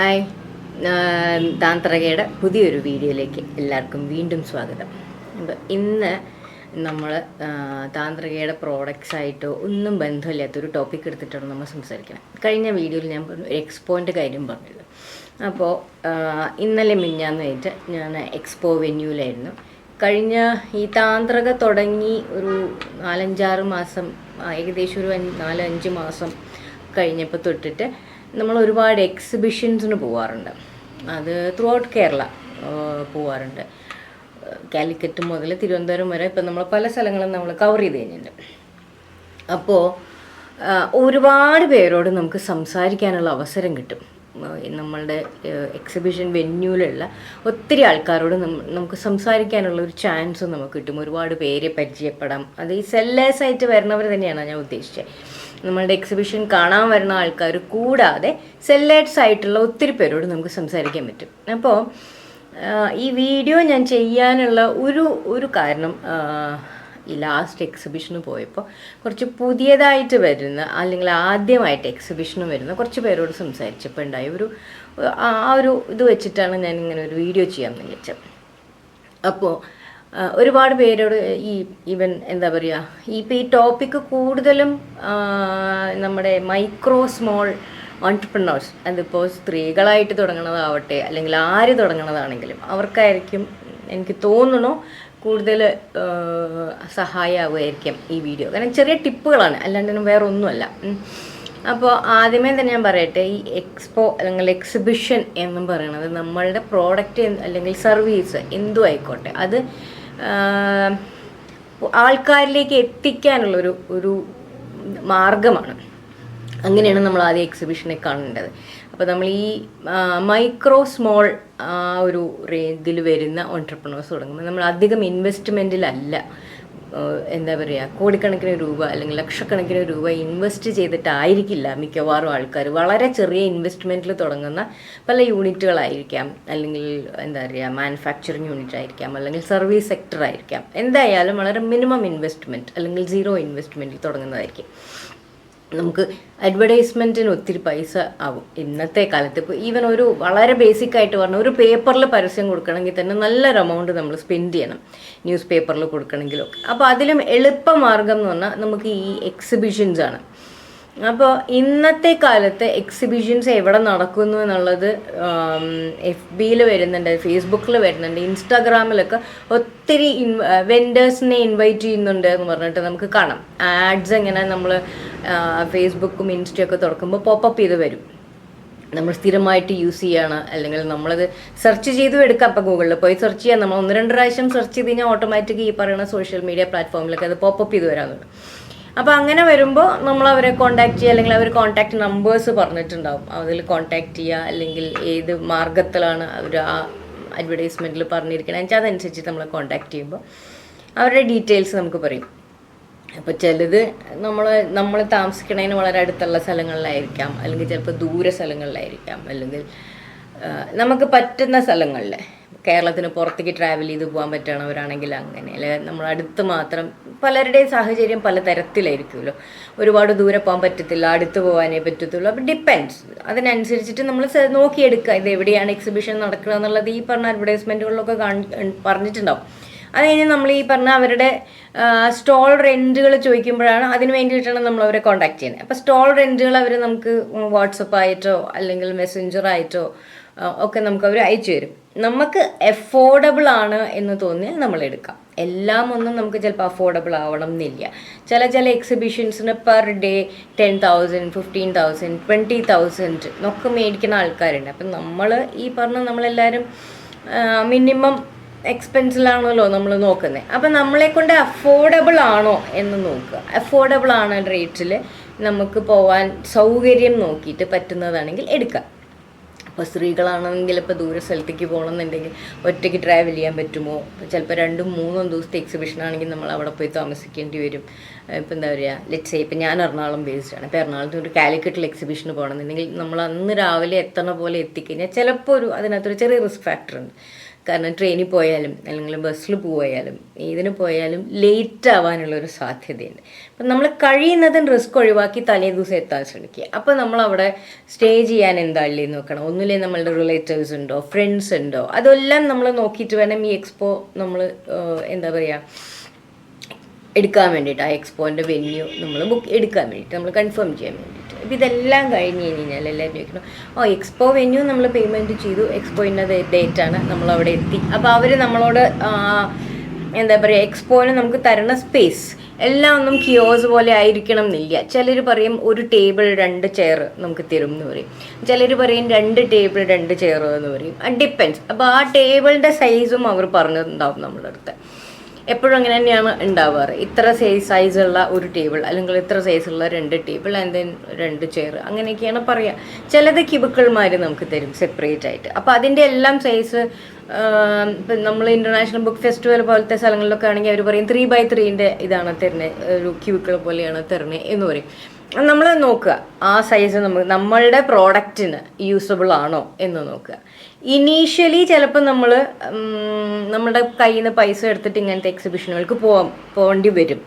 Hi, താന്ത്രകയുടെ പുതിയൊരു വീഡിയോയിലേക്ക് എല്ലാവർക്കും വീണ്ടും സ്വാഗതം. അപ്പോൾ ഇന്ന് നമ്മൾ താന്ത്രകയുടെ പ്രോഡക്റ്റ്സ് ആയിട്ടോ ഒന്നും ബന്ധമില്ലാത്തൊരു ടോപ്പിക് എടുത്തിട്ടാണ് നമ്മൾ സംസാരിക്കണം. കഴിഞ്ഞ വീഡിയോയിൽ ഞാൻ പറഞ്ഞു എക്സ്പോൻ്റെ കാര്യം പറഞ്ഞത്. അപ്പോൾ ഇന്നലെ മിഞ്ഞാന്നായിട്ട് ഞാൻ എക്സ്പോ വെന്യൂലായിരുന്നു. കഴിഞ്ഞ ഈ താന്ത്രക തുടങ്ങി ഒരു 4-5 മാസം, ഏകദേശം ഒരു 4-5 മാസം കഴിഞ്ഞപ്പോൾ തൊട്ടിട്ട് നമ്മൾ ഒരുപാട് എക്സിബിഷൻസിന് പോവാറുണ്ട്. അത് ത്രൂ ഔട്ട് കേരള പോവാറുണ്ട്. കാലിക്കറ്റ് മുതൽ തിരുവനന്തപുരം വരെ ഇപ്പം നമ്മൾ പല സ്ഥലങ്ങളും നമ്മൾ കവർ ചെയ്ത് കഴിഞ്ഞിട്ടുണ്ട്. അപ്പോൾ ഒരുപാട് പേരോട് നമുക്ക് സംസാരിക്കാനുള്ള അവസരം കിട്ടും. നമ്മളുടെ എക്സിബിഷൻ വെന്യൂലുള്ള ഒത്തിരി ആൾക്കാരോട് നമുക്ക് സംസാരിക്കാനുള്ള ഒരു ചാൻസ് നമുക്ക് കിട്ടും. ഒരുപാട് പേരെ പരിചയപ്പെടാം. അത് ഈ സെല്ലേഴ്സായിട്ട് വരുന്നവർ തന്നെയാണ് ഞാൻ ഉദ്ദേശിച്ചത്. നമ്മളുടെ എക്സിബിഷൻ കാണാൻ വരുന്ന ആൾക്കാർ കൂടാതെ സെല്ലേഴ്സ് ആയിട്ടുള്ള ഒത്തിരി പേരോട് നമുക്ക് സംസാരിക്കാൻ പറ്റും. അപ്പോൾ ഈ വീഡിയോ ഞാൻ ചെയ്യാനുള്ള ഒരു കാരണം, ഈ ലാസ്റ്റ് എക്സിബിഷന് പോയപ്പോൾ കുറച്ച് പുതിയതായിട്ട് വരുന്ന അല്ലെങ്കിൽ ആദ്യമായിട്ട് എക്സിബിഷന് വരുന്ന കുറച്ച് പേരോട് സംസാരിച്ചപ്പോൾ ഉണ്ടായ ഒരു ഇത് വെച്ചിട്ടാണ് ഞാൻ ഇങ്ങനെ ഒരു വീഡിയോ ചെയ്യാമെന്ന് വിചാരിച്ചത്. അപ്പോൾ ഒരുപാട് പേരോട് ഈവൻ എന്താ പറയുക, ഇപ്പോൾ ഈ ടോപ്പിക്ക് കൂടുതലും നമ്മുടെ മൈക്രോ സ്മോൾ ഓൺട്രപ്രനേഴ്സ്, അതിപ്പോൾ സ്ത്രീകളായിട്ട് തുടങ്ങണതാവട്ടെ അല്ലെങ്കിൽ ആര് തുടങ്ങണതാണെങ്കിലും അവർക്കായിരിക്കും എനിക്ക് തോന്നണു കൂടുതൽ സഹായമാവുമായിരിക്കും ഈ വീഡിയോ. കാരണം ചെറിയ ടിപ്പുകളാണ്, അല്ലാണ്ട് വേറെ ഒന്നുമല്ല. അപ്പോൾ ആദ്യമേ തന്നെ ഞാൻ പറയട്ടെ, ഈ എക്സ്പോ അല്ലെങ്കിൽ എക്സിബിഷൻ എന്നും പറയുന്നത് നമ്മളുടെ പ്രോഡക്റ്റ് അല്ലെങ്കിൽ സർവീസ് എന്തും ആയിക്കോട്ടെ അത് ആൾക്കാരിലേക്ക് എത്തിക്കാനുള്ളൊരു മാർഗമാണ്. അങ്ങനെയാണ് നമ്മൾ ആദ്യം എക്സിബിഷനെ കാണേണ്ടത്. അപ്പോൾ നമ്മൾ ഈ മൈക്രോ സ്മോൾ ഒരു റേഞ്ചിൽ വരുന്ന ഓൺട്രപ്രനേഴ്സ് തുടങ്ങുമ്പോൾ നമ്മൾ അധികം ഇൻവെസ്റ്റ്മെൻറ്റിലല്ല, എന്താ പറയുക, കോടിക്കണക്കിന് രൂപ അല്ലെങ്കിൽ ലക്ഷക്കണക്കിന് രൂപ ഇൻവെസ്റ്റ് ചെയ്തിട്ടായിരിക്കില്ല മിക്കവാറും ആൾക്കാർ. വളരെ ചെറിയ ഇൻവെസ്റ്റ്മെൻറ്റിൽ തുടങ്ങുന്ന പല യൂണിറ്റുകളായിരിക്കാം, അല്ലെങ്കിൽ എന്താ പറയുക മാനുഫാക്ചറിങ് യൂണിറ്റ് ആയിരിക്കാം, അല്ലെങ്കിൽ സർവീസ് സെക്ടർ ആയിരിക്കാം. എന്തായാലും വളരെ മിനിമം ഇൻവെസ്റ്റ്മെൻറ്റ് അല്ലെങ്കിൽ സീറോ ഇൻവെസ്റ്റ്മെൻറ്റിൽ തുടങ്ങുന്നതായിരിക്കും. നമുക്ക് അഡ്വർടൈസ്മെൻറ്റിന് ഒത്തിരി പൈസ ആവും ഇന്നത്തെ കാലത്ത്. ഇപ്പോൾ ഈവൻ ഒരു വളരെ ബേസിക് ആയിട്ട് പറഞ്ഞാൽ ഒരു പേപ്പറിൽ പരസ്യം കൊടുക്കണമെങ്കിൽ തന്നെ നല്ലൊരു എമൗണ്ട് നമ്മൾ സ്പെൻഡ് ചെയ്യണം, ന്യൂസ് പേപ്പറിൽ കൊടുക്കണമെങ്കിലൊക്കെ. അപ്പോൾ അതിലും എളുപ്പമാർഗം എന്ന് പറഞ്ഞാൽ നമുക്ക് ഈ എക്സിബിഷൻസ് ആണ്. അപ്പോൾ ഇന്നത്തെ കാലത്ത് എക്സിബിഷൻസ് എവിടെ നടക്കുന്നു എന്നുള്ളത് FBയിൽ വരുന്നുണ്ട്, ഫേസ്ബുക്കിൽ വരുന്നുണ്ട്, ഇൻസ്റ്റാഗ്രാമിലൊക്കെ ഒത്തിരി വെൻഡേഴ്സിനെ ഇൻവൈറ്റ് ചെയ്യുന്നുണ്ട് എന്ന് പറഞ്ഞിട്ട് നമുക്ക് കാണാം. ആഡ്സ് എങ്ങനെ നമ്മൾ ഫേസ്ബുക്കും ഇൻസ്റ്റയൊക്കെ തുറക്കുമ്പോൾ പോപ്പപ്പ് ചെയ്ത് വരും. നമ്മൾ സ്ഥിരമായിട്ട് യൂസ് ചെയ്യാണ്, അല്ലെങ്കിൽ നമ്മളത് സെർച്ച് ചെയ്തും എടുക്കാം. അപ്പോൾ ഗൂഗിളിൽ പോയി സെർച്ച് ചെയ്യാം. നമ്മൾ 1-2 പ്രാവശ്യം സെർച്ച് ചെയ്ത് കഴിഞ്ഞാൽ ഓട്ടോമാറ്റിക് ഈ പറയുന്ന സോഷ്യൽ മീഡിയ പ്ലാറ്റ്ഫോമിലൊക്കെ അത് പോപ്പപ്പ് ചെയ്ത് വരാറുണ്ട്. അപ്പോൾ അങ്ങനെ വരുമ്പോൾ നമ്മൾ അവരെ കോൺടാക്ട് ചെയ്യുക, അല്ലെങ്കിൽ അവർ കോൺടാക്ട് നമ്പേഴ്സ് പറഞ്ഞിട്ടുണ്ടാവും, അതിൽ കോൺടാക്ട് ചെയ്യുക, അല്ലെങ്കിൽ ഏത് മാർഗത്തിലാണ് അവർ ആ അഡ്വർടൈസ്മെൻറ്റിൽ പറഞ്ഞിരിക്കണമെന്ന് വെച്ചാൽ അതനുസരിച്ച് നമ്മൾ കോൺടാക്ട് ചെയ്യുമ്പോൾ അവരുടെ ഡീറ്റെയിൽസ് നമുക്ക് പറയും. അപ്പോൾ ചിലത് നമ്മൾ താമസിക്കണതിന് വളരെ അടുത്തുള്ള സ്ഥലങ്ങളിലായിരിക്കാം, അല്ലെങ്കിൽ ചിലപ്പോൾ ദൂര സ്ഥലങ്ങളിലായിരിക്കാം, അല്ലെങ്കിൽ നമുക്ക് പറ്റുന്ന സ്ഥലങ്ങളിൽ കേരളത്തിന് പുറത്തേക്ക് ട്രാവൽ ചെയ്ത് പോകാൻ പറ്റണവരാണെങ്കിൽ അങ്ങനെ, അല്ലെങ്കിൽ നമ്മളടുത്ത് മാത്രം. പലരുടെയും സാഹചര്യം പല തരത്തിലായിരിക്കുമല്ലോ. ഒരുപാട് ദൂരെ പോകാൻ പറ്റത്തില്ല, അടുത്ത് പോകാനേ പറ്റത്തുള്ളൂ. അപ്പോൾ ഡിപ്പെൻഡ്സ്. അതിനനുസരിച്ചിട്ട് നമ്മൾ നോക്കിയെടുക്കുക ഇത് എവിടെയാണ് എക്സിബിഷൻ നടക്കുക എന്നുള്ളത് ഈ പറഞ്ഞ അഡ്വർടൈസ്മെൻറ്റുകളിലൊക്കെ പറഞ്ഞിട്ടുണ്ടാവും. അത് കഴിഞ്ഞ് നമ്മൾ ഈ പറഞ്ഞ അവരുടെ സ്റ്റോൾ റെൻറ്റുകൾ ചോദിക്കുമ്പോഴാണ് അതിന് വേണ്ടിയിട്ടാണ് നമ്മൾ അവരെ കോൺടാക്ട് ചെയ്യുന്നത്. അപ്പോൾ സ്റ്റോൾ റെൻറ്റുകൾ അവർ നമുക്ക് വാട്സപ്പായിട്ടോ അല്ലെങ്കിൽ മെസ്സഞ്ചറായിട്ടോ ഒക്കെ നമുക്ക് അവർ അയച്ചു തരും. നമുക്ക് അഫോർഡബിൾ ആണ് എന്ന് തോന്നിയാൽ നമ്മൾ എടുക്കാം. എല്ലാം ഒന്നും നമുക്ക് ചിലപ്പോൾ അഫോർഡബിൾ ആവണം എന്നില്ല. ചില എക്സിബിഷൻസിന് പെർ ഡേ 10,000, 15,000, 20,000 എന്നൊക്കെ മേടിക്കുന്ന ആൾക്കാരുണ്ട്. അപ്പം നമ്മൾ ഈ പറഞ്ഞ നമ്മളെല്ലാവരും മിനിമം എക്സ്പെൻസിലാണല്ലോ നമ്മൾ നോക്കുന്നത്. അപ്പം നമ്മളെ കൊണ്ട് അഫോർഡബിൾ ആണോ എന്ന് നോക്കുക. അഫോർഡബിൾ ആണ് റേറ്റിൽ നമുക്ക് പോകാൻ സൗകര്യം നോക്കിയിട്ട് പറ്റുന്നതാണെങ്കിൽ എടുക്കുക. അപ്പോൾ സ്ത്രീകളാണെങ്കിൽ ഇപ്പോൾ ദൂര സ്ഥലത്തേക്ക് പോകണമെന്നുണ്ടെങ്കിൽ ഒറ്റയ്ക്ക് ട്രാവൽ ചെയ്യാൻ പറ്റുമോ? ചിലപ്പോൾ 2-3 ദിവസത്തെ എക്സിബിഷൻ ആണെങ്കിൽ നമ്മൾ അവിടെ പോയി താമസിക്കേണ്ടി വരും. ഇപ്പോൾ എന്താ പറയുക, ലെറ്റ്സ് സേ ഇപ്പോൾ ഞാൻ എറണാകുളം ബേസ്ഡാണ്. ഇപ്പോൾ എറണാകുളത്ത് ഒരു കാലിക്കറ്റിൽ എക്സിബിഷന് പോകണമെന്നുണ്ടെങ്കിൽ നമ്മൾ അന്ന് രാവിലെ എത്തണ പോലെ എത്തിക്കഴിഞ്ഞാൽ ചിലപ്പോൾ അതിനകത്തൊരു ചെറിയ റിസ്ക് ഫാക്ടർ ഉണ്ട്. കാരണം ട്രെയിനിൽ പോയാലും അല്ലെങ്കിൽ ബസ്സിൽ പോയാലും ഇതിന് പോയാലും ലേറ്റ് ആവാനുള്ളൊരു സാധ്യതയുണ്ട്. അപ്പം നമ്മൾ കഴിയുന്നതും റിസ്ക് ഒഴിവാക്കി തലേ ദിവസം എത്താൻ ശ്രമിക്കുക. അപ്പോൾ നമ്മളവിടെ സ്റ്റേ ചെയ്യാൻ എന്താണല്ലേ നോക്കണം. ഒന്നുമില്ലേ നമ്മളുടെ റിലേറ്റീവ്സ് ഉണ്ടോ, ഫ്രണ്ട്സ് ഉണ്ടോ, അതെല്ലാം നമ്മൾ നോക്കിയിട്ട് വേണം ഈ എക്സ്പോ നമ്മൾ എന്താ പറയുക എടുക്കാൻ വേണ്ടിയിട്ട്, ആ എക്സ്പോൻ്റെ വെന്യൂ നമ്മൾ എടുക്കാൻ വേണ്ടിയിട്ട്, നമ്മൾ കൺഫേം ചെയ്യാൻ വേണ്ടിയിട്ട്. അപ്പോൾ ഇതെല്ലാം കഴിഞ്ഞ് കഴിഞ്ഞാൽ എല്ലാവരും ചോദിക്കണം, എക്സ്പോ വെന്യൂ നമ്മൾ പേയ്മെൻറ്റ് ചെയ്തു, എക്സ്പോ ഇന്ന ഡേറ്റാണ്, നമ്മളവിടെ എത്തി. അപ്പോൾ അവർ നമ്മളോട് എന്താ പറയുക എക്സ്പോന് നമുക്ക് തരുന്ന സ്പേസ് എല്ലാം ഒന്നും കിയോസ് പോലെ ആയിരിക്കണം എന്നില്ല. ചിലർ പറയും ഒരു ടേബിൾ 2 ചെയർ നമുക്ക് തരും എന്ന് പറയും, ചിലർ പറയും 2 ടേബിൾ 2 ചെയർ എന്ന് പറയും. ഡിപ്പെൻസ്. അപ്പോൾ ആ ടേബിളിൻ്റെ സൈസും അവർ പറഞ്ഞിട്ടുണ്ടാവും നമ്മുടെ അടുത്ത്. എപ്പോഴും അങ്ങനെ തന്നെയാണ് ഉണ്ടാവാറ്. ഇത്ര സൈസുള്ള ഒരു ടേബിൾ അല്ലെങ്കിൽ ഇത്ര സൈസുള്ള 2 ടേബിൾ ആൻഡ് ദെൻ 2 ചെയർ, അങ്ങനെയൊക്കെയാണ് പറയുക. ചിലത് ക്യൂബിക്കിൾമാർ നമുക്ക് തരും സെപ്പറേറ്റ് ആയിട്ട്. അപ്പോൾ അതിൻ്റെ എല്ലാം സൈസ് ഇപ്പം നമ്മൾ ഇൻ്റർനാഷണൽ ബുക്ക് ഫെസ്റ്റിവൽ പോലത്തെ സ്ഥലങ്ങളിലൊക്കെ ആണെങ്കിൽ അവർ പറയും 3x3 ഇതാണ് തരുന്നത്, ഒരു ക്യൂബിക്കിൾ പോലെയാണ് തരുന്നത് എന്ന് പറയും. നമ്മൾ നോക്കുക ആ സൈസ് നമ്മളുടെ പ്രോഡക്റ്റിന് യൂസബിൾ ആണോ എന്ന് നോക്കുക. ഇനീഷ്യലി ചിലപ്പോൾ നമ്മൾ നമ്മുടെ കയ്യിൽ നിന്ന് പൈസ എടുത്തിട്ട് ഇങ്ങനത്തെ എക്സിബിഷനുകൾക്ക് പോകേണ്ടി വരും.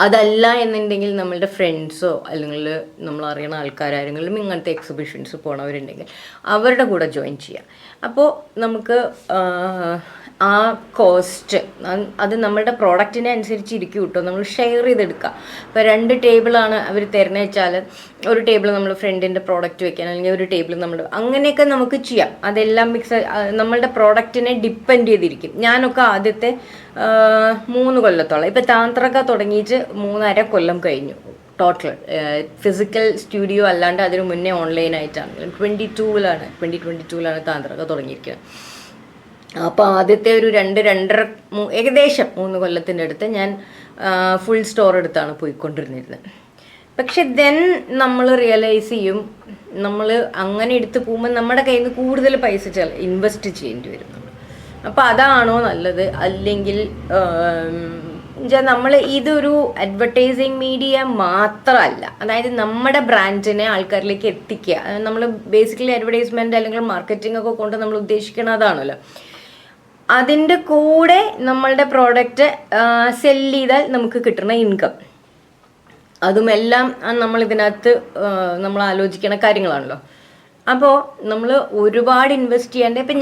അതല്ല എന്നുണ്ടെങ്കിൽ നമ്മളുടെ ഫ്രണ്ട്സോ അല്ലെങ്കിൽ നമ്മൾ അറിയുന്ന ആൾക്കാരാരെങ്കിലും ഇങ്ങനത്തെ എക്സിബിഷൻസ് പോണവരുണ്ടെങ്കിൽ അവരുടെ കൂടെ ജോയിൻ ചെയ്യാം. അപ്പോൾ നമുക്ക് ആ കോസ്റ്റ് അത് നമ്മുടെ പ്രോഡക്റ്റിനെ അനുസരിച്ചിരിക്കും കേട്ടോ. നമ്മൾ ഷെയർ ചെയ്തെടുക്കുക. ഇപ്പോൾ 2 ടേബിളാണ് അവർ തരുന്നത് വെച്ചാൽ ഒരു ടേബിൾ നമ്മൾ ഫ്രണ്ടിൻ്റെ പ്രോഡക്റ്റ് വെക്കാൻ, അല്ലെങ്കിൽ ഒരു ടേബിൾ നമ്മൾ അങ്ങനെയൊക്കെ നമുക്ക് ചെയ്യാം. അതെല്ലാം നമ്മളുടെ പ്രോഡക്റ്റിനെ ഡിപ്പെൻഡ് ചെയ്തിരിക്കും. ഞാനൊക്കെ ആദ്യത്തെ 3 കൊല്ലത്തോളം, ഇപ്പോൾ താന്ത്രക തുടങ്ങിയിട്ട് 3.5 കൊല്ലം കഴിഞ്ഞു ടോട്ടൽ. ഫിസിക്കൽ സ്റ്റുഡിയോ അല്ലാണ്ട് അതിന് മുന്നേ ഓൺലൈനായിട്ടാണ് 2022 താന്ത്രക തുടങ്ങിയിരിക്കുന്നത്. അപ്പോൾ ആദ്യത്തെ ഒരു 2-2.5 ഏകദേശം 3 കൊല്ലത്തിൻ്റെ അടുത്ത് ഞാൻ ഫുൾ സ്റ്റോർ എടുത്താണ് പോയിക്കൊണ്ടിരുന്നിരുന്നത്. പക്ഷെ ദെൻ നമ്മൾ റിയലൈസ് ചെയ്യും, നമ്മൾ അങ്ങനെ എടുത്ത് പോകുമ്പോൾ നമ്മുടെ കയ്യിൽ നിന്ന് കൂടുതൽ പൈസ ഇൻവെസ്റ്റ് ചെയ്യേണ്ടി വരും നമ്മൾ. അപ്പോൾ അതാണോ നല്ലത്? അല്ലെങ്കിൽ നമ്മൾ ഇതൊരു അഡ്വർടൈസിങ് മീഡിയ മാത്രമല്ല, അതായത് നമ്മുടെ ബ്രാൻഡിനെ ആൾക്കാരിലേക്ക് എത്തിക്കുക. നമ്മൾ ബേസിക്കലി അഡ്വർടൈസ്മെൻറ്റ് അല്ലെങ്കിൽ മാർക്കറ്റിംഗ് ഒക്കെ കൊണ്ട് നമ്മൾ ഉദ്ദേശിക്കുന്നതാണല്ലോ. അതിൻ്റെ കൂടെ നമ്മളുടെ പ്രോഡക്റ്റ് സെല് ചെയ്താൽ നമുക്ക് കിട്ടുന്ന ഇൻകം, അതുമെല്ലാം നമ്മളിതിനകത്ത് നമ്മൾ ആലോചിക്കുന്ന കാര്യങ്ങളാണല്ലോ. അപ്പോൾ നമ്മൾ ഒരുപാട് ഇൻവെസ്റ്റ് ചെയ്യാണ്ട്. ഇപ്പം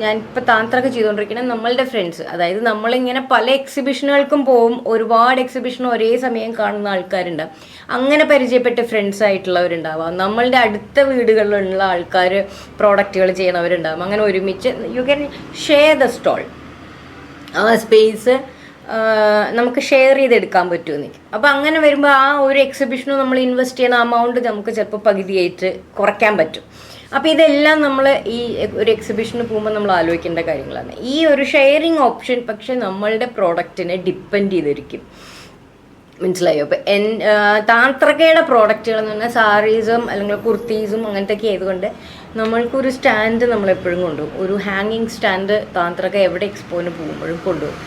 ഞാനിപ്പോൾ താന്ത്രക ചെയ്തുകൊണ്ടിരിക്കുന്നത് നമ്മളുടെ ഫ്രണ്ട്സ്, അതായത് നമ്മളിങ്ങനെ പല എക്സിബിഷനുകൾക്കും പോവും, ഒരുപാട് എക്സിബിഷൻ ഒരേ സമയം കാണുന്ന ആൾക്കാരുണ്ടാവും. അങ്ങനെ പരിചയപ്പെട്ട ഫ്രണ്ട്സ് ആയിട്ടുള്ളവരുണ്ടാവാം, നമ്മളുടെ അടുത്ത വീടുകളിലുള്ള ആൾക്കാർ പ്രോഡക്റ്റുകൾ ചെയ്യണവരുണ്ടാവും. അങ്ങനെ ഒരുമിച്ച് you can share the stall. ആ സ്പേസ് നമുക്ക് ഷെയർ ചെയ്തെടുക്കാൻ പറ്റുമെന്ന്. അപ്പോൾ അങ്ങനെ വരുമ്പോൾ ആ ഒരു എക്സിബിഷനും നമ്മൾ ഇൻവെസ്റ്റ് ചെയ്യുന്ന അമൗണ്ട് നമുക്ക് ചിലപ്പോൾ പകുതിയായിട്ട് കുറയ്ക്കാൻ പറ്റും. അപ്പോൾ ഇതെല്ലാം നമ്മൾ ഈ ഒരു എക്സിബിഷന് പോകുമ്പോൾ നമ്മൾ ആലോചിക്കേണ്ട കാര്യങ്ങളാണ്. ഈ ഒരു ഷെയറിങ് ഓപ്ഷൻ പക്ഷെ നമ്മളുടെ പ്രോഡക്റ്റിനെ ഡിപ്പെൻഡ് ചെയ്തിരിക്കും. മനസ്സിലായോ? അപ്പോൾ താന്ത്രകയുടെ പ്രോഡക്റ്റുകൾ എന്ന് പറഞ്ഞാൽ സാരീസും അല്ലെങ്കിൽ കുർത്തീസും അങ്ങനത്തെയൊക്കെ ആയതുകൊണ്ട് നമ്മൾക്കൊരു സ്റ്റാൻഡ് നമ്മളെപ്പോഴും കൊണ്ടുപോകും. ഒരു ഹാങ്ങിങ് സ്റ്റാൻഡ് താന്ത്രക എവിടെ എക്സ്പോന് പോകുമ്പോഴും കൊണ്ടുപോകും.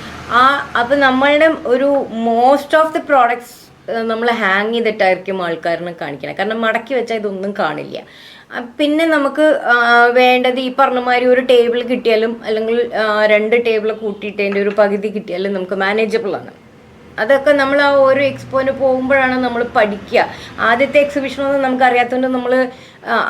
അപ്പം നമ്മളുടെ ഒരു മോസ്റ്റ് ഓഫ് ദി പ്രോഡക്ട്സ് നമ്മൾ ഹാങ് ചെയ്തിട്ടായിരിക്കും ആൾക്കാരിനെ കാണിക്കണം. കാരണം മടക്കി വെച്ചാൽ ഇതൊന്നും കാണില്ല. പിന്നെ നമുക്ക് വേണ്ടത് ഈ പറഞ്ഞമാതിരി ഒരു ടേബിൾ കിട്ടിയാലും അല്ലെങ്കിൽ 2 ടേബിൾ കൂട്ടിയിട്ടതിൻ്റെ ഒരു പകുതി കിട്ടിയാലും നമുക്ക് മാനേജബിളാണ്. അതൊക്കെ നമ്മൾ ആ ഓരോ എക്സ്പോന് പോകുമ്പോഴാണ് നമ്മൾ പഠിക്കുക. ആദ്യത്തെ എക്സിബിഷനൊന്നും നമുക്ക് അറിയാത്തതുകൊണ്ട് നമ്മൾ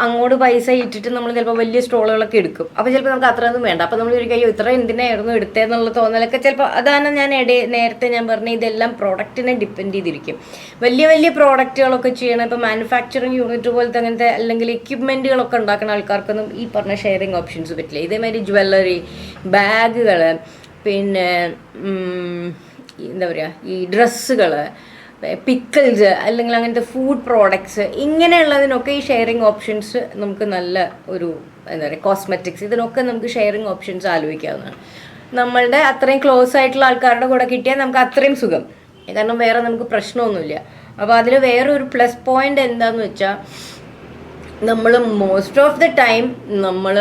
അങ്ങോട്ട് പൈസ ഇട്ടിട്ട് നമ്മൾ ചിലപ്പോൾ വലിയ സ്റ്റോളുകളൊക്കെ എടുക്കും. അപ്പോൾ ചിലപ്പോൾ നമുക്ക് അത്രയൊന്നും വേണ്ട. അപ്പോൾ നമ്മൾ ഒരു കയ്യോ ഇത്ര എന്തിനായിരുന്നു എടുത്തതെന്നുള്ള തോന്നലൊക്കെ ചിലപ്പോൾ അതാണ് ഞാൻ നേരത്തെ ഞാൻ പറഞ്ഞ ഇതെല്ലാം പ്രോഡക്റ്റിനെ ഡിപ്പെൻഡ് ചെയ്തിരിക്കും. വലിയ വലിയ പ്രോഡക്റ്റുകളൊക്കെ ചെയ്യണം. ഇപ്പോൾ മാനുഫാക്ചറിങ് യൂണിറ്റ് പോലത്തെ അങ്ങനത്തെ അല്ലെങ്കിൽ എക്യുപ്മെൻറ്റുകളൊക്കെ ഉണ്ടാക്കുന്ന ആൾക്കാർക്കൊന്നും ഈ പറഞ്ഞ ഷെയറിങ് ഓപ്ഷൻസ് പറ്റില്ല. ഇതേമാതിരി ജ്വല്ലറി, ബാഗുകൾ, പിന്നെ എന്താ പറയുക ഈ ഡ്രസ്സുകൾ, പിക്കിൾസ് അല്ലെങ്കിൽ അങ്ങനത്തെ ഫുഡ് പ്രോഡക്ട്സ്, ഇങ്ങനെയുള്ളതിനൊക്കെ ഈ ഷെയറിങ് ഓപ്ഷൻസ് നമുക്ക് നല്ല ഒരു എന്താ പറയുക കോസ്മെറ്റിക്സ്, ഇതിനൊക്കെ നമുക്ക് ഷെയറിങ് ഓപ്ഷൻസ് ആലോചിക്കാവുന്നതാണ്. നമ്മളുടെ അത്രയും ക്ലോസ് ആയിട്ടുള്ള ആൾക്കാരുടെ കൂടെ കിട്ടിയാൽ നമുക്ക് അത്രയും സുഖം, കാരണം വേറെ നമുക്ക് പ്രശ്നമൊന്നുമില്ല. അപ്പോൾ അതിൽ വേറെ ഒരു പ്ലസ് പോയിന്റ് എന്താണെന്ന് വെച്ചാൽ നമ്മൾ മോസ്റ്റ് ഓഫ് ദ ടൈം നമ്മൾ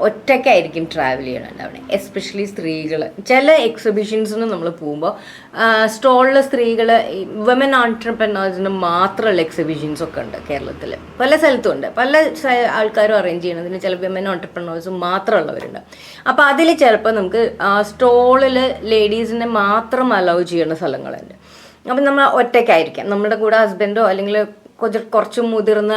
ഒറ്റയ്ക്കായിരിക്കും ട്രാവൽ ചെയ്യണുണ്ടാവണേ, എസ്പെഷ്യലി സ്ത്രീകൾ. ചില എക്സിബിഷൻസിന് നമ്മൾ പോകുമ്പോൾ സ്റ്റോളിൽ സ്ത്രീകൾ, വിമൻ ഓൺട്രപ്രനേഴ്സിന് മാത്രമുള്ള എക്സിബിഷൻസ് ഒക്കെ ഉണ്ട് കേരളത്തിൽ. പല സ്ഥലത്തും ഉണ്ട്, പല ആൾക്കാരും അറേഞ്ച് ചെയ്യണതിന് ചില വിമൻ ഓൺട്രപ്രനേഴ്സ് മാത്രമുള്ളവരുണ്ട്. അപ്പോൾ അതിൽ ചിലപ്പോൾ നമുക്ക് സ്റ്റോളിൽ ലേഡീസിനെ മാത്രം അലൗ ചെയ്യുന്ന സ്ഥലങ്ങളുണ്ട്. അപ്പം നമ്മൾ ഒറ്റയ്ക്കായിരിക്കാം, നമ്മുടെ കൂടെ ഹസ്ബൻഡോ അല്ലെങ്കിൽ കുറച്ച് മുതിർന്ന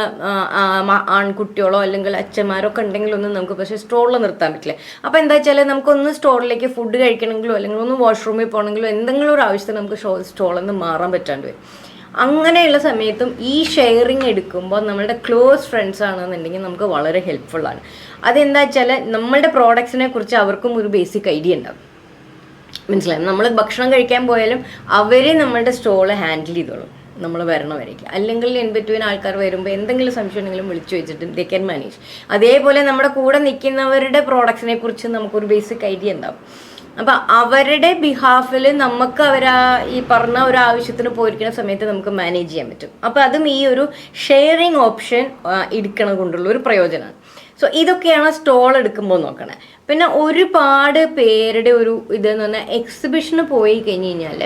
ആൺകുട്ടികളോ അല്ലെങ്കിൽ അച്ഛന്മാരോ ഒക്കെ ഉണ്ടെങ്കിലൊന്നും നമുക്ക് പക്ഷേ സ്റ്റോറിൽ നിർത്താൻ പറ്റില്ല. അപ്പോൾ എന്താ വെച്ചാൽ നമുക്കൊന്ന് സ്റ്റോറിലേക്ക് ഫുഡ് കഴിക്കണമെങ്കിലോ അല്ലെങ്കിൽ ഒന്ന് വാഷ്റൂമിൽ പോകണമെങ്കിലോ എന്തെങ്കിലും ഒരു ആവശ്യത്തിന് നമുക്ക് സ്റ്റോളിൽ നിന്ന് മാറാൻ പറ്റാണ്ട് വരും. അങ്ങനെയുള്ള സമയത്തും ഈ ഷെയറിങ് എടുക്കുമ്പോൾ നമ്മളുടെ ക്ലോസ് ഫ്രണ്ട്സ് ആണെന്നുണ്ടെങ്കിൽ നമുക്ക് വളരെ ഹെൽപ്ഫുള്ളാണ്. അതെന്താ വെച്ചാൽ നമ്മളുടെ പ്രോഡക്ട്സിനെ കുറിച്ച് അവർക്കും ഒരു ബേസിക് ഐഡിയ ഉണ്ടാവും. മനസ്സിലായി? നമ്മൾ ഭക്ഷണം കഴിക്കാൻ പോയാലും അവർ നമ്മളുടെ സ്റ്റോള് ഹാൻഡിൽ ചെയ്തോളും നമ്മൾ വരണവരേക്ക്. അല്ലെങ്കിൽ ഇൻ ബിറ്റ്വീൻ ആൾക്കാർ വരുമ്പോൾ എന്തെങ്കിലും സംശയം ഉണ്ടെങ്കിലും വിളിച്ചു വെച്ചിട്ട് ദേ ക്യാൻ മാനേജ്. അതേപോലെ നമ്മുടെ കൂടെ നിൽക്കുന്നവരുടെ പ്രോഡക്ട്സിനെ കുറിച്ച് നമുക്കൊരു ബേസിക് ഐഡിയ ഉണ്ടാവും. അപ്പം അവരുടെ ബിഹാഫിൽ നമുക്ക് ഈ പറഞ്ഞ ഒരു ആവശ്യത്തിന് പോയിരിക്കുന്ന സമയത്ത് നമുക്ക് മാനേജ് ചെയ്യാൻ പറ്റും. അപ്പം അതും ഈ ഒരു ഷെയറിങ് ഓപ്ഷൻ എടുക്കണത് കൊണ്ടുള്ള ഒരു പ്രയോജനമാണ്. സോ ഇതൊക്കെയാണ് സ്റ്റോൾ എടുക്കുമ്പോൾ നോക്കണേ. പിന്നെ ഒരുപാട് പേരുടെ ഒരു ഇതെന്ന് പറഞ്ഞാൽ എക്സിബിഷന് പോയി കഴിഞ്ഞ് കഴിഞ്ഞാൽ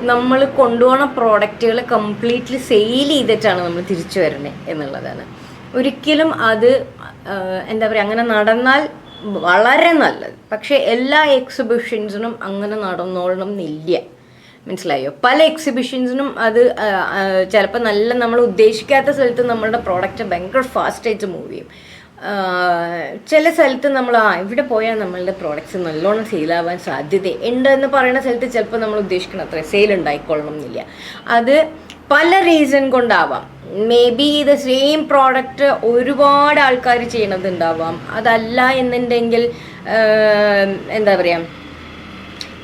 നമ്മൾ കൊണ്ടുപോകുന്ന പ്രോഡക്റ്റുകൾ കംപ്ലീറ്റ്ലി സെയിൽ ചെയ്തിട്ടാണ് നമ്മൾ തിരിച്ചു വരുന്നത് എന്നുള്ളതാണ്. ഒരിക്കലും അത് എന്താ പറയുക, അങ്ങനെ നടന്നാൽ വളരെ നല്ലത്. പക്ഷേ എല്ലാ എക്സിബിഷൻസിനും അങ്ങനെ നടന്നോളണം എന്നില്ല. മനസ്സിലായോ? പല എക്സിബിഷൻസിനും അത് ചിലപ്പോൾ നല്ല നമ്മൾ ഉദ്ദേശിക്കാത്ത സ്ഥലത്ത് നമ്മളുടെ പ്രോഡക്റ്റ് ഭയങ്കര ഫാസ്റ്റായിട്ട് മൂവ് ചെയ്യും. ചില സ്ഥലത്ത് നമ്മൾ ഇവിടെ പോയാൽ നമ്മളുടെ പ്രോഡക്റ്റ്സ് നല്ലോണം സെയിലാവാൻ സാധ്യതയുണ്ട് എന്ന് പറയുന്ന സ്ഥലത്ത് ചിലപ്പോൾ നമ്മൾ ഉദ്ദേശിക്കണം അത്ര സെയിൽ ഉണ്ടായിക്കൊള്ളണം എന്നില്ല. അത് പല റീസൺ കൊണ്ടാവാം. മേ ബി ഇത് സെയിം പ്രോഡക്റ്റ് ഒരുപാട് ആൾക്കാർ ചെയ്യണതുണ്ടാവാം. അതല്ല എന്നുണ്ടെങ്കിൽ എന്താ പറയുക,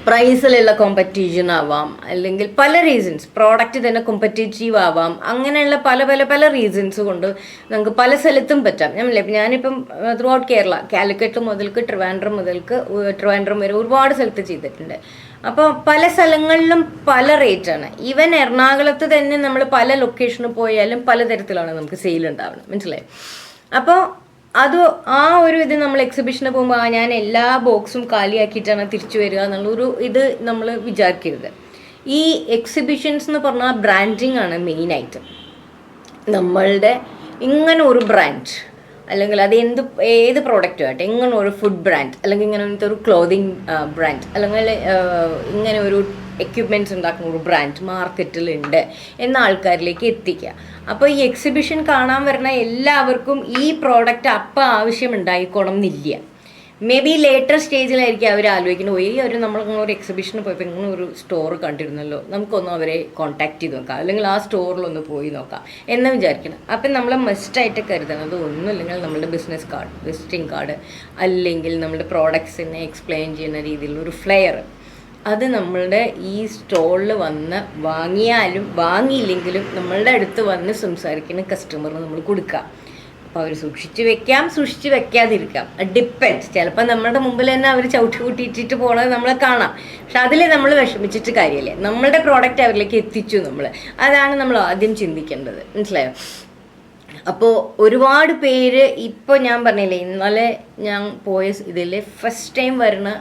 പ്രൈസിലുള്ള കോമ്പറ്റീഷൻ ആവാം, അല്ലെങ്കിൽ പല റീസൺസ്, പ്രോഡക്റ്റ് തന്നെ കോമ്പറ്റീറ്റീവ് ആവാം. അങ്ങനെയുള്ള പല പല പല റീസൺസ് കൊണ്ട് നമുക്ക് പല സ്ഥലത്തും പറ്റാം. ഞാനിപ്പം ത്രൂ ഔട്ട് കേരള, കാലിക്കറ്റ് മുതൽക്ക് ട്രിവാൻഡ്രം വരെ ഒരുപാട് സ്ഥലത്ത് ചെയ്തിട്ടുണ്ട്. അപ്പോൾ പല സ്ഥലങ്ങളിലും പല റേറ്റാണ്. ഈവൻ എറണാകുളത്ത് തന്നെ നമ്മൾ പല ലൊക്കേഷനിൽ പോയാലും പലതരത്തിലാണ് നമുക്ക് സെയിൽ ഉണ്ടാവുന്നത്. മനസ്സിലായി? അപ്പോൾ അത് ആ ഒരു ഇത് നമ്മൾ എക്സിബിഷന് പോകുമ്പോൾ ഞാൻ എല്ലാ ബോക്സും കാലിയാക്കിയിട്ടാണ് തിരിച്ചു വരിക എന്നുള്ളൊരു ഇത് നമ്മൾ വിചാരിക്കരുത്. ഈ എക്സിബിഷൻസ് എന്ന് പറഞ്ഞാൽ ബ്രാൻഡിങ് ആണ് മെയിനായിട്ട്. നമ്മളുടെ ഇങ്ങനെ ഒരു ബ്രാൻഡ്, അല്ലെങ്കിൽ അത് ഏത് പ്രോഡക്റ്റും ആയിട്ട്, ഇങ്ങനെ ഒരു ഫുഡ് ബ്രാൻഡ്, അല്ലെങ്കിൽ ഇങ്ങനത്തെ ഒരു ക്ലോതിങ് ബ്രാൻഡ്, അല്ലെങ്കിൽ ഇങ്ങനെ ഒരു എക്യുപ്മെൻറ്റ്സ് ഉണ്ടാക്കുന്ന ഒരു ബ്രാൻഡ് മാർക്കറ്റിലുണ്ട് എന്ന ആൾക്കാരിലേക്ക് എത്തിക്കുക. അപ്പോൾ ഈ എക്സിബിഷൻ കാണാൻ വരുന്ന എല്ലാവർക്കും ഈ പ്രോഡക്റ്റ് അപ്പം ആവശ്യം ഉണ്ടായിക്കോണം എന്നില്ല. മേ ബി ലേറ്റർ സ്റ്റേജിലായിരിക്കും അവർ ആലോചിക്കുന്നത്, അവർ നമ്മളിങ്ങനെ ഒരു എക്സിബിഷന് പോയപ്പോൾ ഇങ്ങനെ ഒരു സ്റ്റോർ കണ്ടിരുന്നല്ലോ, നമുക്കൊന്ന് അവരെ കോൺടാക്ട് ചെയ്ത് നോക്കാം, അല്ലെങ്കിൽ ആ സ്റ്റോറിലൊന്ന് പോയി നോക്കാം എന്ന് വിചാരിക്കണം. അപ്പം നമ്മൾ മസ്റ്റായിട്ട് കരുതുന്നത് ഒന്നുമില്ലെങ്കിൽ നമ്മുടെ ബിസിനസ് കാർഡ്, വിസിറ്റിംഗ് കാർഡ്, അല്ലെങ്കിൽ നമ്മുടെ പ്രോഡക്ട്സിനെ എക്സ്പ്ലെയിൻ ചെയ്യുന്ന രീതിയിലുള്ള ഒരു ഫ്ലെയർ, അത് നമ്മളുടെ ഈ സ്റ്റോളിൽ വന്ന് വാങ്ങിയാലും വാങ്ങിയില്ലെങ്കിലും നമ്മളുടെ അടുത്ത് വന്ന് സംസാരിക്കുന്ന കസ്റ്റമറിന് നമ്മൾ കൊടുക്കുക. അപ്പോൾ അവർ സൂക്ഷിച്ച് വെക്കാം, സൂക്ഷിച്ച് വെക്കാതിരിക്കാം, ഡിപ്പെൻഡ്സ്. ചിലപ്പോൾ നമ്മുടെ മുമ്പിൽ തന്നെ അവർ ചവിട്ടി കൂട്ടിയിട്ടിട്ട് പോകണത് നമ്മൾ കാണാം. പക്ഷെ അതിൽ നമ്മൾ വിഷമിച്ചിട്ട് കാര്യമില്ല. നമ്മളുടെ പ്രോഡക്റ്റ് അവരിലേക്ക് എത്തിച്ചു നമ്മൾ, അതാണ് നമ്മൾ ആദ്യം ചിന്തിക്കേണ്ടത്. മനസ്സിലായോ? അപ്പോൾ ഒരുപാട് പേര് ഇപ്പോൾ ഞാൻ പറഞ്ഞില്ലേ, ഇന്നലെ ഞാൻ പോയ ഇതിൽ ഫസ്റ്റ് ടൈം വരുന്ന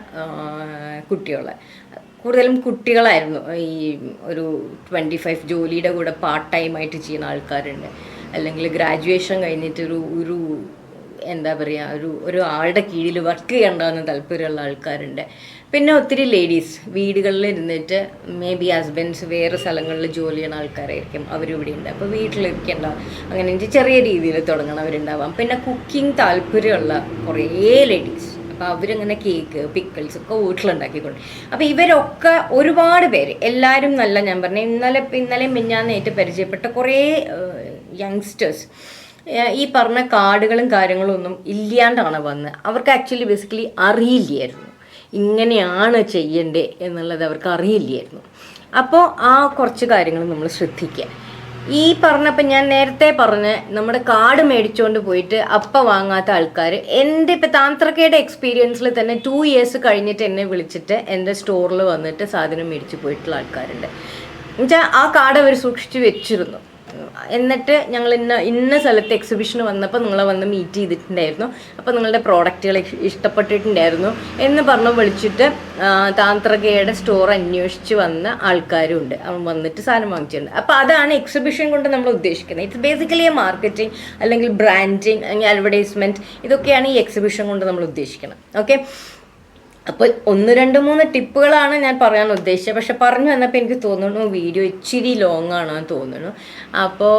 കുട്ടികളെ, കൂടുതലും കുട്ടികളായിരുന്നു. ഈ ഒരു 25 ജോലിയുടെ കൂടെ പാർട്ട് ടൈമായിട്ട് ചെയ്യുന്ന ആൾക്കാരുണ്ട്, അല്ലെങ്കിൽ ഗ്രാജുവേഷൻ കഴിഞ്ഞിട്ട് ഒരു എന്താ പറയുക, ഒരു ആളുടെ കീഴിൽ വർക്ക് ചെയ്യണ്ടെന്ന് താല്പര്യമുള്ള ആൾക്കാരുണ്ട്. പിന്നെ ഒത്തിരി ലേഡീസ് വീടുകളിൽ ഇരുന്നിട്ട് മേ ബി ഹസ്ബൻഡ്സ് വേറെ സ്ഥലങ്ങളിൽ ജോലി ചെയ്യുന്ന ആൾക്കാരായിരിക്കും, അവരിവിടെ ഉണ്ട്. അപ്പോൾ വീട്ടിലിരിക്കേണ്ട അങ്ങനെ ചെറിയ രീതിയിൽ തുടങ്ങണവരുണ്ടാവാം. പിന്നെ കുക്കിംഗ് താല്പര്യമുള്ള കുറേ ലേഡീസ്, അപ്പോൾ അവരങ്ങനെ കേക്ക്, പിക്കിൾസ് ഒക്കെ വീട്ടിലുണ്ടാക്കിക്കൊണ്ട്. അപ്പോൾ ഇവരൊക്കെ ഒരുപാട് പേര്, എല്ലാവരും നല്ല, ഞാൻ പറഞ്ഞ ഇന്നലെ മിഞ്ഞാന്നായിട്ട് പരിചയപ്പെട്ട കുറേ യങ്സ്റ്റേഴ്സ് ഈ പറഞ്ഞ കാർഡുകളും കാര്യങ്ങളും ഒന്നും ഇല്ലാണ്ടാണ് വന്നത്. അവർക്ക് ആക്ച്വലി ബേസിക്കലി അറിയില്ലായിരുന്നു ഇങ്ങനെയാണ് ചെയ്യേണ്ടത് എന്നുള്ളത്, അവർക്ക് അറിയില്ലായിരുന്നു. അപ്പോൾ ആ കുറച്ച് കാര്യങ്ങൾ നമ്മൾ ശ്രദ്ധിക്കുക. ഈ പറഞ്ഞപ്പോൾ ഞാൻ നേരത്തെ പറഞ്ഞ് നമ്മുടെ കാർഡ് മേടിച്ചുകൊണ്ട് പോയിട്ട് അപ്പം വാങ്ങാത്ത ആൾക്കാർ, എൻ്റെ ഇപ്പം താന്ത്രക്കയുടെ എക്സ്പീരിയൻസിൽ തന്നെ 2 ഇയേഴ്സ് കഴിഞ്ഞിട്ട് എന്നെ വിളിച്ചിട്ട് എൻ്റെ സ്റ്റോറിൽ വന്നിട്ട് സാധനം മേടിച്ച് പോയിട്ടുള്ള ആൾക്കാരുണ്ട്. എന്നുവെച്ചാൽ ആ കാർഡ് അവർ സൂക്ഷിച്ച് വെച്ചിരുന്നു. എന്നിട്ട് ഞങ്ങൾ ഇന്ന സ്ഥലത്ത് എക്സിബിഷന് വന്നപ്പോൾ നിങ്ങളെ വന്ന് മീറ്റ് ചെയ്തിട്ടുണ്ടായിരുന്നു, അപ്പോൾ നിങ്ങളുടെ പ്രോഡക്റ്റുകൾ ഇഷ്ടപ്പെട്ടിട്ടുണ്ടായിരുന്നു എന്ന് പറഞ്ഞ് വിളിച്ചിട്ട് താന്ത്രകയുടെ സ്റ്റോർ അന്വേഷിച്ച് വന്ന ആൾക്കാരും ഉണ്ട്, അവൻ വന്നിട്ട് സാധനം വാങ്ങിച്ചിട്ടുണ്ട്. അപ്പോൾ അതാണ് എക്സിബിഷൻ കൊണ്ട് നമ്മൾ ഉദ്ദേശിക്കുന്നത്. ഇറ്റ്സ് ബേസിക്കലി മാർക്കറ്റിംഗ് അല്ലെങ്കിൽ ബ്രാൻഡിങ് അല്ലെങ്കിൽ അഡ്വർടൈസ്മെൻറ്റ്, ഇതൊക്കെയാണ് ഈ എക്സിബിഷൻ കൊണ്ട് നമ്മൾ ഉദ്ദേശിക്കുന്നത്. ഓക്കെ, അപ്പോൾ 1, 2, 3 ടിപ്പുകളാണ് ഞാൻ പറയാൻ ഉദ്ദേശിച്ചത്. പക്ഷെ പറഞ്ഞു വന്നപ്പോൾ എനിക്ക് തോന്നുന്നു വീഡിയോ ഇച്ചിരി ലോങ് ആണെന്ന് തോന്നുന്നു. അപ്പോൾ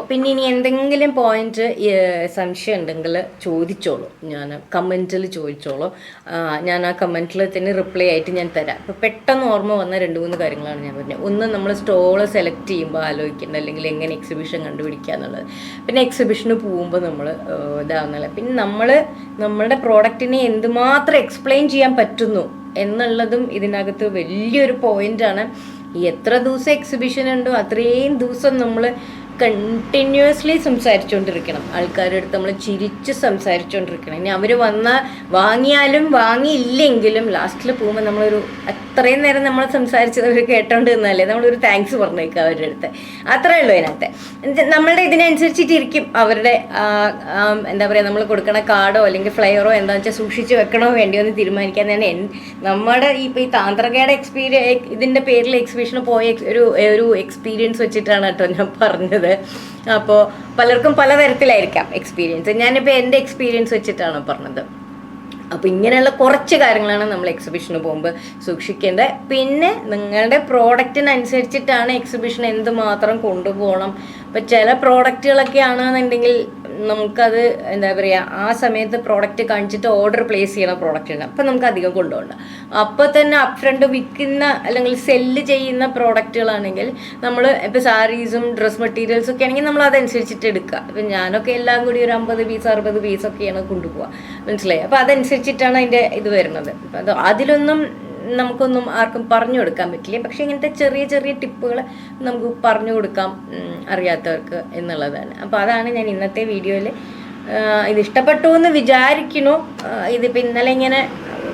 പിന്നെ ഇനി എന്തെങ്കിലും പോയിന്റ് സംശയം ഉണ്ടെങ്കിൽ ചോദിച്ചോളൂ, ഞാൻ കമൻറ്റിൽ ചോദിച്ചോളൂ. ഞാൻ ആ കമൻറ്റിൽ തന്നെ റിപ്ലൈ ആയിട്ട് ഞാൻ തരാം. അപ്പോൾ പെട്ടെന്ന് ഓർമ്മ വന്ന 2-3 കാര്യങ്ങളാണ് ഞാൻ പറഞ്ഞത്. ഒന്ന്, നമ്മൾ സ്റ്റോള് സെലക്ട് ചെയ്യുമ്പോൾ ആലോചിക്കേണ്ട അല്ലെങ്കിൽ എങ്ങനെ എക്സിബിഷൻ കണ്ടുപിടിക്കുക എന്നുള്ളത്. പിന്നെ എക്സിബിഷന് പോകുമ്പോൾ നമ്മൾ ഇതാവുന്നില്ല. പിന്നെ നമ്മളുടെ പ്രോഡക്റ്റിനെ എന്തുമാത്രം എക്സ്പ്ലെയിൻ ചെയ്യാൻ പറ്റും എന്നുള്ളതും ഇതിനകത്ത് വലിയൊരു പോയിന്റാണ്. എത്ര ദിവസം എക്സിബിഷൻ ഉണ്ടോ അത്രയും ദിവസം നമ്മൾ കണ്ടിന്യൂസ്ലി സംസാരിച്ചുകൊണ്ടിരിക്കണം. ആൾക്കാരുടെ അടുത്ത് നമ്മൾ ചിരിച്ച് സംസാരിച്ചുകൊണ്ടിരിക്കണം. ഇനി അവർ വാങ്ങിയാലും വാങ്ങിയില്ലെങ്കിലും ലാസ്റ്റിൽ പോകുമ്പോൾ നമ്മളൊരു അത്രയും നേരം നമ്മൾ സംസാരിച്ചത് അവർ കേട്ടോണ്ട് നിന്നല്ലേ നമ്മളൊരു താങ്ക്സ് പറഞ്ഞേക്കുക അവരുടെ അടുത്ത്. അത്രേ ഉള്ളൂ അതിനകത്ത്. നമ്മളുടെ ഇതിനനുസരിച്ചിട്ടിരിക്കും അവരുടെ എന്താ പറയുക, നമ്മൾ കൊടുക്കണ കാർഡോ അല്ലെങ്കിൽ ഫ്ലയറോ എന്താണെന്ന് വെച്ചാൽ സൂക്ഷിച്ച് വെക്കണോ വേണ്ടിയോ എന്ന് തീരുമാനിക്കാൻ തന്നെ നമ്മുടെ ഈ താന്ത്രകയുടെ ഇതിൻ്റെ പേരിൽ എക്സിബിഷന് പോയ ഒരു എക്സ്പീരിയൻസ് വെച്ചിട്ടാണ് കേട്ടോ ഞാൻ പറഞ്ഞത്. അപ്പോൾ പലർക്കും പലതരത്തിലായിരിക്കാം എക്സ്പീരിയൻസ്. ഞാനിപ്പോൾ എൻ്റെ എക്സ്പീരിയൻസ് വെച്ചിട്ടാണ് പറഞ്ഞത്. അപ്പോൾ ഇങ്ങനെയുള്ള കുറച്ച് കാര്യങ്ങളാണ് നമ്മൾ എക്സിബിഷന് പോകുമ്പോൾ സൂക്ഷിക്കേണ്ടത്. പിന്നെ നിങ്ങളുടെ പ്രോഡക്റ്റിനനുസരിച്ചിട്ടാണ് എക്സിബിഷൻ എന്തുമാത്രം കൊണ്ടുപോകണം. ഇപ്പം ചില പ്രോഡക്റ്റുകളൊക്കെ ആണെന്നുണ്ടെങ്കിൽ നമുക്കത് എന്താ പറയുക, ആ സമയത്ത് പ്രോഡക്റ്റ് കാണിച്ചിട്ട് ഓർഡർ പ്ലേസ് ചെയ്യണ പ്രോഡക്റ്റ് ഉണ്ട്, അപ്പം നമുക്ക് അധികം കൊണ്ടുപോകണ്ട. അപ്പോൾ തന്നെ അപ്പ് ഫ്രണ്ട് വിൽക്കുന്ന അല്ലെങ്കിൽ സെല്ല് ചെയ്യുന്ന പ്രോഡക്റ്റുകളാണെങ്കിൽ നമ്മൾ ഇപ്പോൾ സാരീസും ഡ്രസ് മെറ്റീരിയൽസും ഒക്കെ ആണെങ്കിൽ നമ്മൾ അതനുസരിച്ചിട്ട് എടുക്കുക. ഇപ്പം ഞാനൊക്കെ എല്ലാം കൂടി ഒരു 50 പീസ് 60 പീസൊക്കെയാണ് കൊണ്ടുപോകുക, മനസ്സിലായി. അപ്പോൾ അതനുസരിച്ചിട്ടാണ് അതിൻ്റെ ഇത് വരുന്നത്. അപ്പം അതിലൊന്നും നമുക്കൊന്നും ആർക്കും പറഞ്ഞു കൊടുക്കാൻ പറ്റില്ല. പക്ഷേ ഇങ്ങനത്തെ ചെറിയ ചെറിയ ടിപ്പുകൾ നമുക്ക് പറഞ്ഞു കൊടുക്കാം അറിയാത്തവർക്ക് എന്നുള്ളതാണ്. അപ്പോൾ അതാണ് ഞാൻ ഇന്നത്തെ വീഡിയോയിൽ. ഇത് ഇഷ്ടപ്പെട്ടു എന്ന് വിചാരിക്കുന്നു. ഇതിപ്പോൾ ഇന്നലെ ഇങ്ങനെ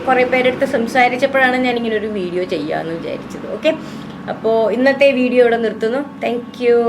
കുറേ പേരെടുത്ത് സംസാരിച്ചപ്പോഴാണ് ഞാനിങ്ങനെ ഒരു വീഡിയോ ചെയ്യാമെന്ന് വിചാരിച്ചത്. ഓക്കെ, അപ്പോൾ ഇന്നത്തെ വീഡിയോ ഇവിടെ നിർത്തുന്നു. Thank you.